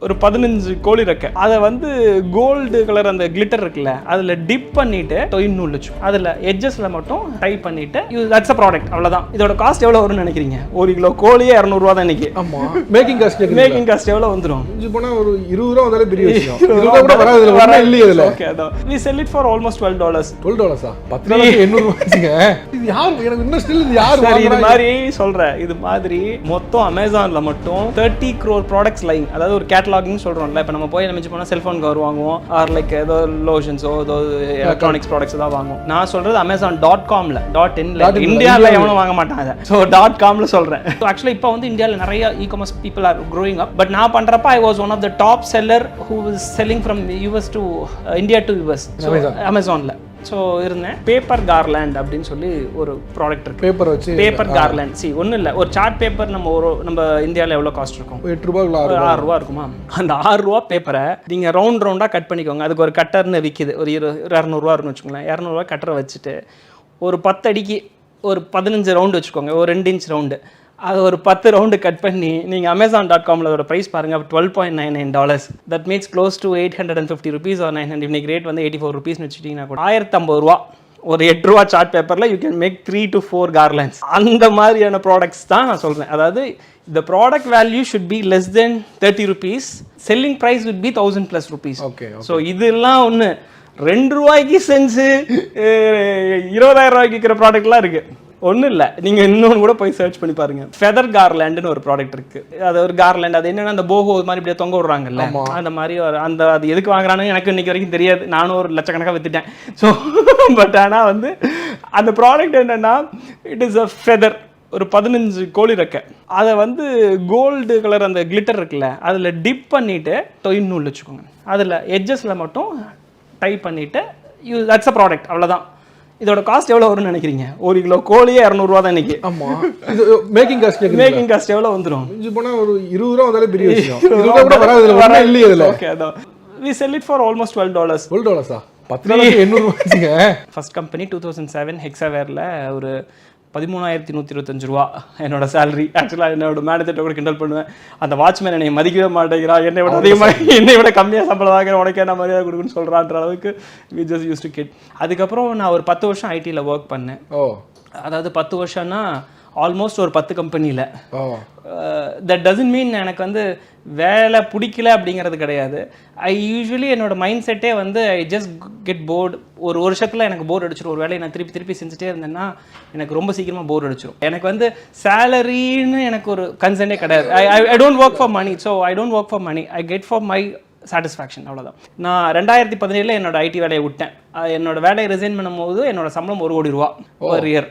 ஒரு 15 கோழி ரெக்கை அதை வந்து கோல்டு கலர் அந்த கிளிட்டர் இருக்குல்ல அதில் டிப் பண்ணிட்டு இன்னும் வச்சு அதில் எட்ஜஸ்ல மட்டும் டை பண்ணிட்டு தட்ஸ் அ ப்ராடக்ட். அவ்வளோதான். இதோட காஸ்ட் எவ்வளோ வரும்னு நினைக்கிறீங்க? 1 கிலோ கோழியே 200 ரூபா தான் இன்னைக்கு. ஆமா, மேக்கிங் காஸ்ட் எவ்வளோ வந்துடும்? போனா ஒரு 20 ரூபா வந்தாலே பெரிய விஷயம். 20 ரூபா கூட வராது, இதுல வரல இல்ல இதுல. ஓகே, அதான் we sell it for almost $12. $12 10 நாளைக்கு 800 ரூபாய்ங்க. இது யார் எனக்கு இன்னும் ஸ்டில் இது யார் வாங்குறாங்க? இது மாதிரி சொல்றேன். இது மாதிரி மொத்தம் அமேசான்ல மட்டும் 30 crore products லைன், அதாவது ஒரு கேட்டலாக்னு சொல்றோம்ல. இப்போ நம்ம போய் நினைச்சு போனால் செல்ஃபோன் கவர் வாங்குவோம், ஆர் லைக் ஏதோ லோஷன்ஸோ ஏதோ எலக்ட்ரானிக்ஸ் ப்ராடக்ட்ஸ் தான் வாங்குவோம். நான் சொல்றது Amazon.comல, இந்தியாவில் எவனும் வாங்க மாட்டாங்க. ஸோ .comல சொல்றேன். ஆக்சுவலி இப்போ வந்து இந்தியாவில் நிறைய e-commerce people are growing up. But நான் பண்றப்ப I was one of the top seller who was selling from US to India to US அமேசான்ல. ஸோ இருந்தேன். பேப்பர் கார்லேண்ட் அப்படின்னு சொல்லி ஒரு ப்ராடக்ட் இருக்கு. பேப்பர் வச்சு பேப்பர் கார்லேண்ட். ஒன்றும் இல்லை, ஒரு சார்ட் பேப்பர் நம்ம இந்தியாவில் எவ்வளோ காஸ்ட் இருக்கும்? 8 ரூபா 6 ரூபா இருக்குமா? அந்த 6 ரூபா பேப்பரை நீங்கள் ரவுண்டாக கட் பண்ணிக்கோங்க. அதுக்கு ஒரு கட்டர்னு விற்கிது, ஒரு 200 இருக்குன்னு வச்சுக்கோங்களேன். 200 கட்டரை வச்சுட்டு ஒரு 10 அடிக்கு ஒரு 15 ரவுண்டு வச்சுக்கோங்க, ஒரு 2 இன்ச் ரவுண்டு. அது ஒரு 10 ரவுண்டு கட் பண்ணி நீங்கள் Amazon.comல ஒரு ப்ரைஸ் பாருங்கள், $12.99. That means close to 850 rupees or 900. இன்னைக்கு ரேட் வந்து 84 rupees வச்சுட்டிங்கன்னா கூட 1050 ரூபா. ஒரு 8 ரூபா சார்ட் பேப்பரில் you can make 3 to 4 garlands. அந்த மாதிரியான ப்ராடக்ட்ஸ் தான் நான் சொல்கிறேன். அதாவது the product value should be less than 30 rupees. Selling price would be 1000+ rupees. Okay. So இதெல்லாம் ஒன்று 2 ரூபாய்க்கு செஞ்சு 20,000 ரூபாய்க்கு விற்கிற ப்ராடக்ட்லாம் இருக்குது. ஒன்றும் இல்லை, நீங்கள் இன்னொன்று கூட போய் சர்ச் பண்ணி பாருங்கள். ஃபெதர் கார்லேண்டுன்னு ஒரு ப்ராடக்ட் இருக்குது. அது ஒரு கார்லேண்ட். அது என்னென்னா அந்த போகோ மாதிரி இப்படியே தொங்க விடுறாங்கல்ல, அந்த மாதிரி அது எதுக்கு வாங்குறான்னு எனக்கு இன்னைக்கு வரைக்கும் தெரியாது. நானும் ஒரு லட்சக்கணக்காக விற்றுட்டேன். ஸோ பட் ஆனால் வந்து அந்த ப்ராடக்ட் என்னென்னா இட் இஸ் அ ஃபெதர். ஒரு 15 கோழி ரெக்கை அதை வந்து கோல்டு கலர் அந்த கிளிட்டர் இருக்குல்ல அதில் டிப் பண்ணிவிட்டு இன்னும் வச்சுக்கோங்க. அதில் எட்ஜஸில் மட்டும் டை பண்ணிவிட்டு தட்ஸ் அ ப்ராடக்ட். அவ்வளோதான். இதோட காஸ்ட் எவ்வளோ வரும்னு நினைக்கிறீங்க? 1 கிலோ கோழியே 200 ரூபா தான் இன்னைக்கு. ஆமா, இது மேக்கிங் காஸ்ட் எவ்வளோ வந்துடும்? போனா ஒரு 20 ரூபா வந்தாலே பெரிய விஷயம். 20 ரூபா கூட வராது, இதுல வரல இல்ல இதுல. ஓகே, அதான் we sell it for almost $12. $12 10 நாளைக்கு 800 ரூபாய்ங்க. ஃபர்ஸ்ட் கம்பெனி 2007 ஹெக்ஸாவேர்ல ஒரு 13,125 ரூபா என்னோட சேலரி. ஆக்சுவலாக என்னோட மேனேஜர்கிட்ட கூட கிண்டல் பண்ணுவேன், அந்த வாட்ச்மேன் என்னை மதிக்கவே மாட்டேங்கிறா, என்னை விட கம்மியாக சம்பளம் வாங்குற, உனக்கு என்ன மரியாதை கொடுக்குன்னு சொல்கிறான்ற அளவுக்கு we just used to kid. அதுக்கப்புறம் நான் ஒரு 10 வருஷம் ஐடியில் ஒர்க் பண்ணேன். அதாவது 10 வருஷம்னா ஆல்மோஸ்ட் ஒரு 10 கம்பெனியில். தட் டசன்ட் மீன் எனக்கு வந்து வேலை பிடிக்கல அப்படிங்கிறது கிடையாது. ஐ யூஸ்வலி என்னோட மைண்ட் செட்டே வந்து ஐ ஜஸ்ட் கெட் போர்டு. ஒரு வருஷத்தில் எனக்கு போர் அடிச்சிடும். ஒரு வேலையை நான் திருப்பி செஞ்சுட்டே இருந்தேன்னா எனக்கு ரொம்ப சீக்கிரமாக போர் அடிச்சிடும். எனக்கு வந்து சேலரின்னு எனக்கு ஒரு கன்சர்னே கிடையாது. I don't work for money. So I don't work for money, I get for my satisfaction. அவ்வளோதான். நான் 2017 என்னோட ஐடி வேலையை விட்டேன். என்னோட வேலையை ரிசைன் பண்ணும்போது என்னோட சம்பளம் 1 கோடி ரூபா ஒரு இயர்.